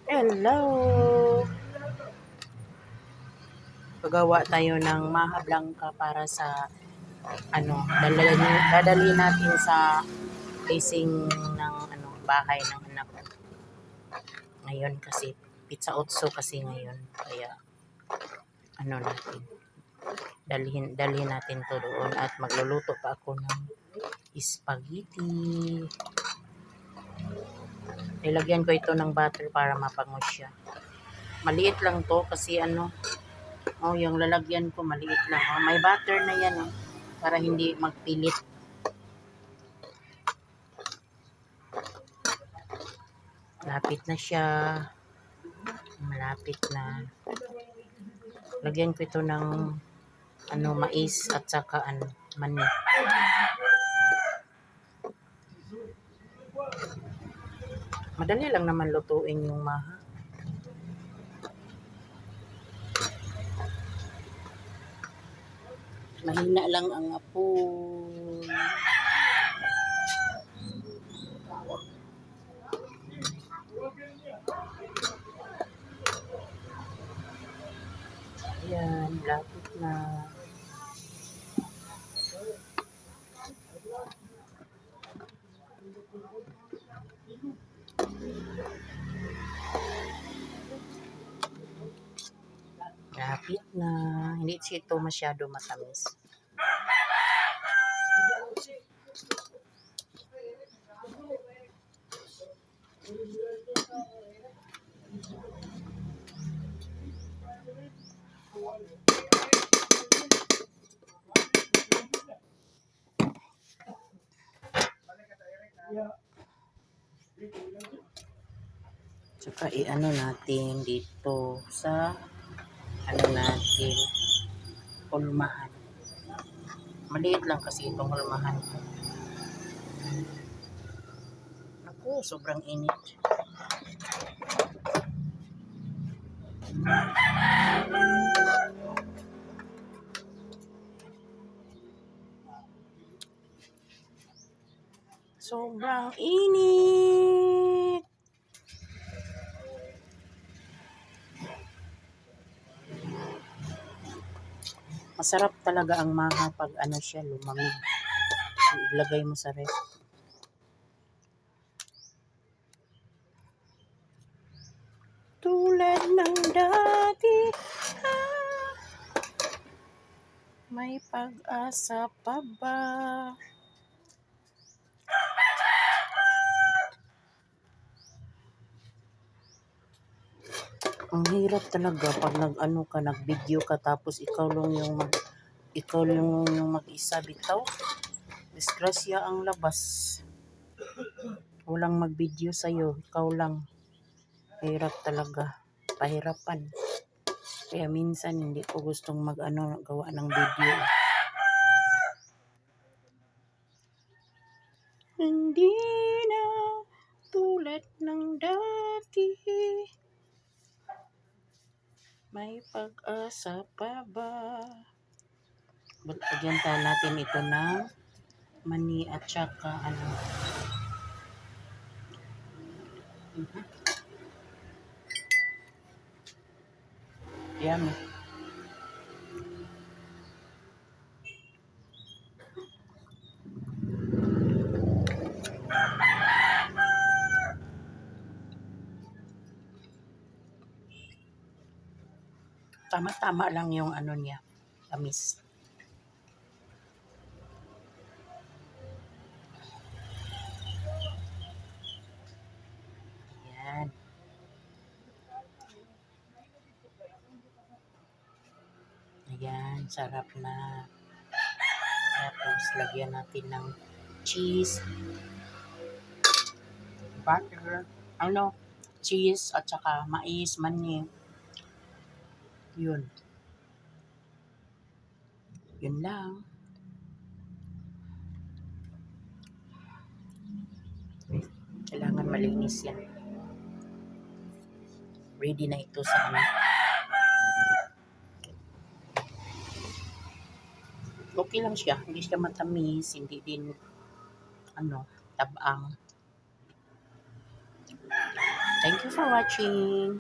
Hello! Gagawa tayo ng maha blanca para sa dadalhin natin sa placing ng bahay ng anak. Ngayon kasi pizza otso kasi ngayon. Kaya natin. Dalhin natin to doon at magluluto pa ako ng spaghetti. Nilagyan ko ito ng butter para mapango siya. Maliit lang to kasi yung lalagyan ko maliit lang. May butter na yan para hindi magpilit. Malapit na siya. Malapit na. Lagyan ko ito ng mais at saka mani. Madali lang naman lutuin yung maha. Mahina lang ang apoy. Ayan, lapit na. Lapit na. Hindi ito masyado matamis. Tsaka natin dito sa natin hulmahan. Maliit lang kasi itong hulmahan. Naku, sobrang init. Sobrang init. Masarap talaga ang maha pag siya lumamig. Ilagay mo sa ref. Tulad ng dati, may pag-asa pa ba? Ang hirap talaga pag nag-video ka tapos ikaw lang yung mag-isa bitaw. Disgrasya ang labas. Walang mag-video sa'yo, ikaw lang. Hirap talaga. Pahirapan. Kaya minsan hindi ko gustong gawa ng video. Hindi na tulad ng dati. May pag-asa pa ba? Lagyan natin ito ng mani at saka Yummy. Tama-tama lang yung niya, tamis. Ayan. Ayan, sarap na. Tapos, lagyan natin ng cheese, butter, cheese, at saka mais, mani. Yun. Yun lang. Kailangan malinis yan. Ready na ito sa Okay lang siya. Hindi siya matamis. Hindi din tabang. Thank you for watching.